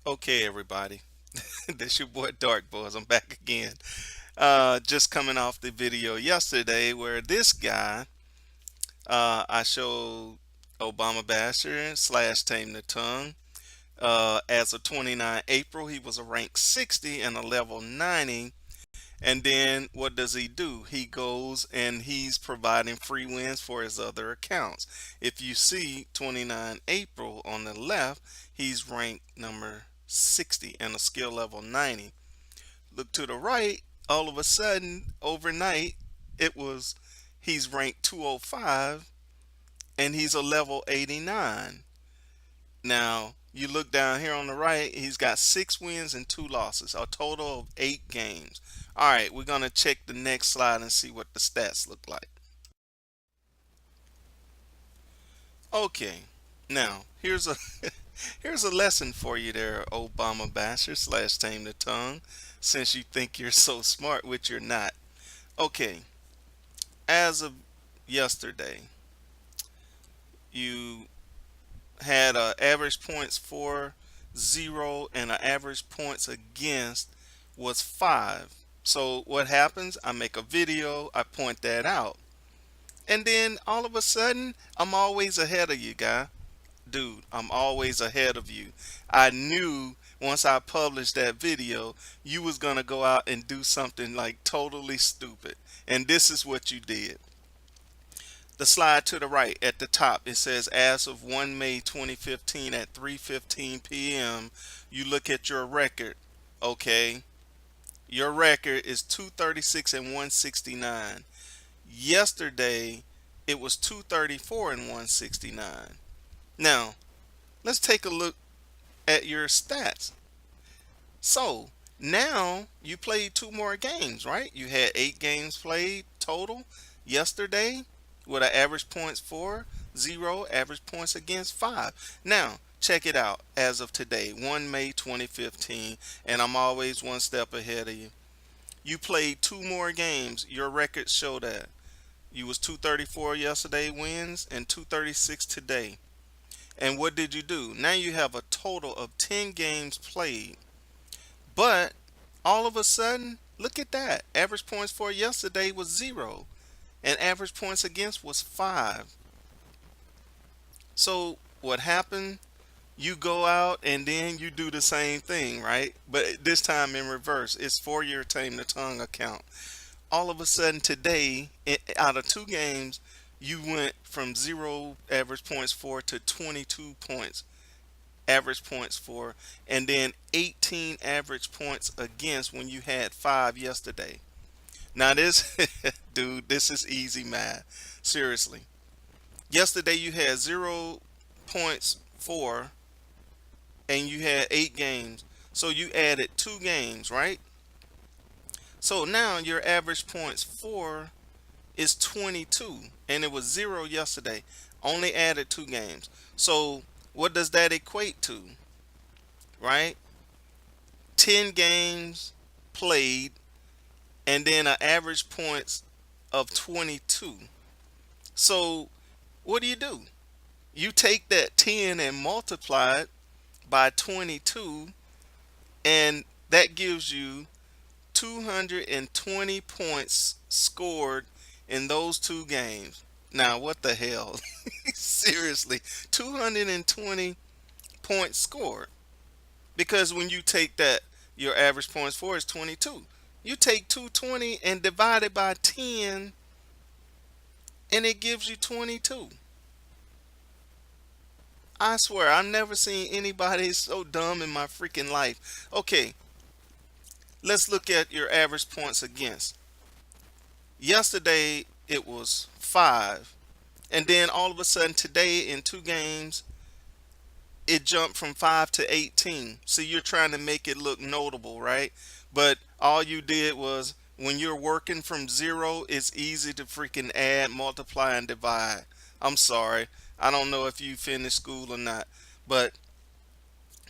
Okay, everybody. This your boy Dark Boys. I'm back again. Just coming off the video yesterday where this guy, I showed ObamaBasher slash Tame the Tongue. As of 29 April, he was a rank 60 and a level 90. And then what does he do? He goes and he's providing free wins for his other accounts. If you see 29 April on the left, he's ranked number 60 and a skill level 90. Look to the right, all of a sudden, overnight, it was he's ranked 205 and he's a level 89. Now, you look down here on the right, he's got 6 wins and 2 losses, a total of 8 games. All right, we're going to check the next slide and see what the stats look like. Okay, now here's a here's a lesson for you there, Obama basher slash tame the tongue, since you think you're so smart, which you're not. Okay, as of yesterday, you had a average points for 0 and an average points against was 5. So what happens? I make a video, I point that out. And then all of a sudden, I'm always ahead of you, guy. Dude, I'm always ahead of you. I knew once I published that video, you was gonna go out and do something like totally stupid. And this is what you did. The slide to the right at the top, it says as of 1 May 2015 at 3:15 p.m. You look at your record. Okay, your record is 236 and 169. Yesterday it was 234 and 169. Now let's take a look at your stats. So now you played 2 more games, right? You had 8 games played total yesterday with an average points for 0, average points against 5. Now check it out as of today, 1 May 2015, and I'm always one step ahead of you. You played 2 more games. Your records show that. You was 234 yesterday wins and 236 today. And what did you do? Now you have a total of 10 games played. But all of a sudden, look at that. Average points for yesterday was 0 and average points against was 5. So what happened? You go out and then you do the same thing, right? But this time in reverse. It's for your Tame the Tongue account. All of a sudden today, out of 2 games, you went from 0 average points for to 22 points average points for, and then 18 average points against when you had 5 yesterday. Now this, dude, this is easy math. Seriously. Yesterday you had 0 points for and you had 8 games. So you added 2 games, right? So now your average points for is 22 and it was 0 yesterday. Only added 2 games. So what does that equate to? Right? 10 games played and then an average points of 22. So what do? You take that 10 and multiply it by 22 and that gives you 220 points scored in those 2 games. Now what the hell? Seriously, 220 points scored. Because when you take that, your average points for is 22. You take 220 and divide it by 10 and it gives you 22. I swear, I've never seen anybody so dumb in my freaking life. Okay, let's look at your average points against. Yesterday it was 5. And then all of a sudden today in 2 games, it jumped from 5 to 18. So you're trying to make it look notable, right? But all you did was when you're working from 0, it's easy to freaking add, multiply, and divide. I'm sorry. I don't know if you finished school or not, but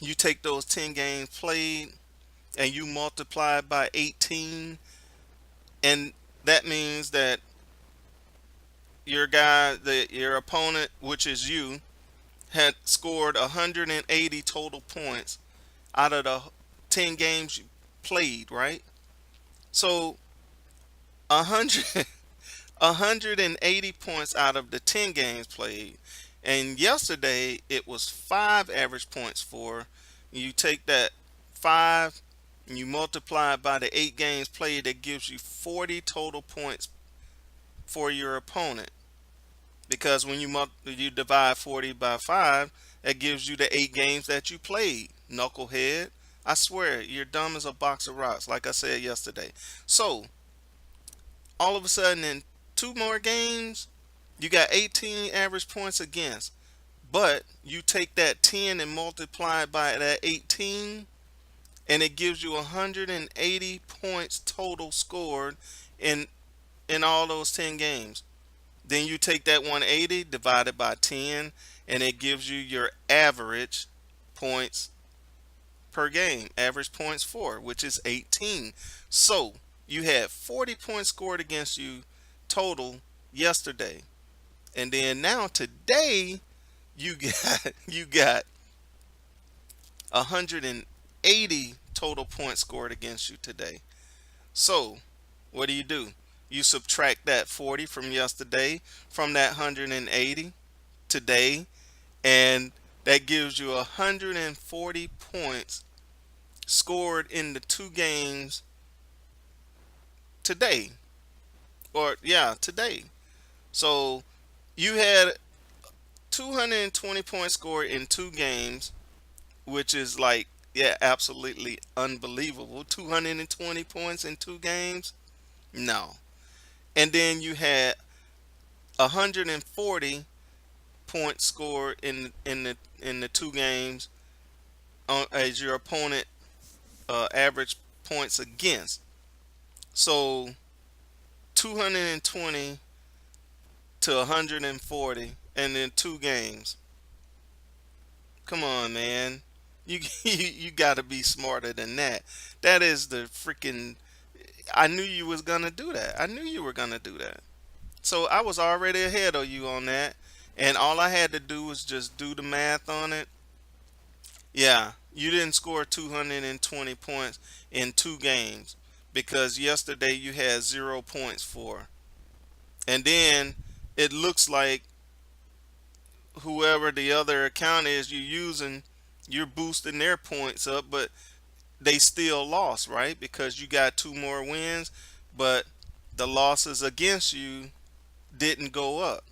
you take those 10 games played and you multiply it by 18, and that means that your opponent, which is you, had scored 180 total points out of the 10 games you played, right? So 100 180 points out of the 10 games played. And yesterday it was 5 average points for. You take that 5 and you multiply it by the 8 games played, that gives you 40 total points for your opponent. Because when you divide 40 by 5, that gives you the 8 games that you played, knucklehead. I swear, you're dumb as a box of rocks, like I said yesterday. So, all of a sudden, in 2 more games, you got 18 average points against. But you take that 10 and multiply it by that 18, and it gives you 180 points total scored in all those 10 games. Then you take that 180 divided by 10, and it gives you your average points per game, average points for, which is 18. So you had 40 points scored against you total yesterday. And then now today you got you got 180 total points scored against you today. So what do? You subtract that 40 from yesterday from that 180 today, and that gives you 140 points scored in the 2 games today. Or yeah, today. So you had 220 points scored in 2 games, which is like, yeah, absolutely unbelievable. 220 points in 2 games? No. And then you had 140 points scored in the 2 games as your opponent average points against. So 220 to 140 and then 2 games. Come on, man. You got to be smarter than that. That is the freaking. I knew you was gonna do that. I knew you were gonna do that. So I was already ahead of you on that, and all I had to do was just do the math on it. Yeah, you didn't score 220 points in 2 games because yesterday you had 0 points for. And then it looks like whoever the other account is you're using, you're boosting their points up, but they still lost, right? Because you got 2 more wins, but the losses against you didn't go up.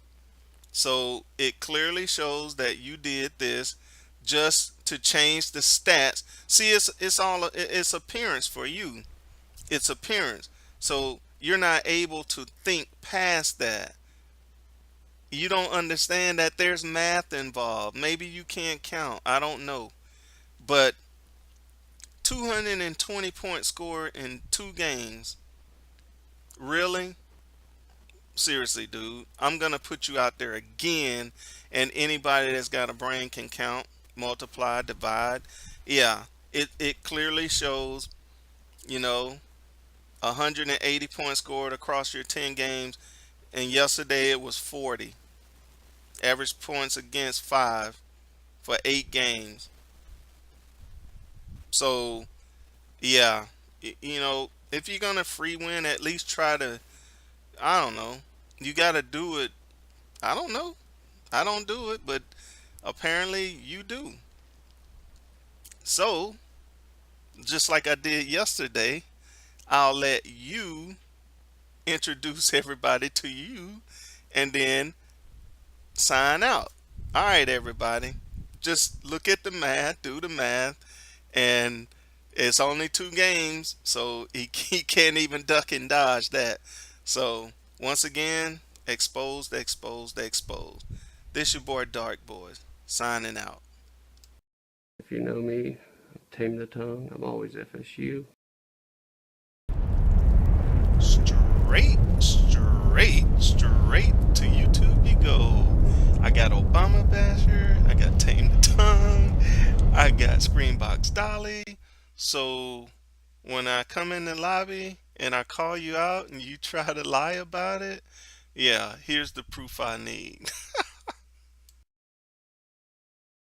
So it clearly shows that you did this just to change the stats. See, it's appearance for you. It's appearance. So you're not able to think past that. You don't understand that there's math involved. Maybe you can't count. I don't know. But 220 points scored in 2 games. Really? Seriously, dude. I'm going to put you out there again, and anybody that's got a brain can count, multiply, divide. Yeah, it clearly shows, you know, 180 points scored across your 10 games, and yesterday it was 40. Average points against 5 for 8 games. So, yeah, if you're going to free win, at least try to, I don't know. You got to do it. I don't know. I don't do it, but apparently you do. So, just like I did yesterday, I'll let you introduce everybody to you and then sign out. All right, everybody. Just look at the math, do the math, and it's only 2 games, so he can't even duck and dodge that. So, once again, exposed, exposed, exposed. This your boy Dark Boys, signing out. If you know me, Tame the Tongue. I'm always FSU. Straight to YouTube you go. I got ObamaBasher, I got Tame the Tongue, I got Screenbox Dolly. So when I come in the lobby and I call you out and you try to lie about it, yeah, here's the proof I need.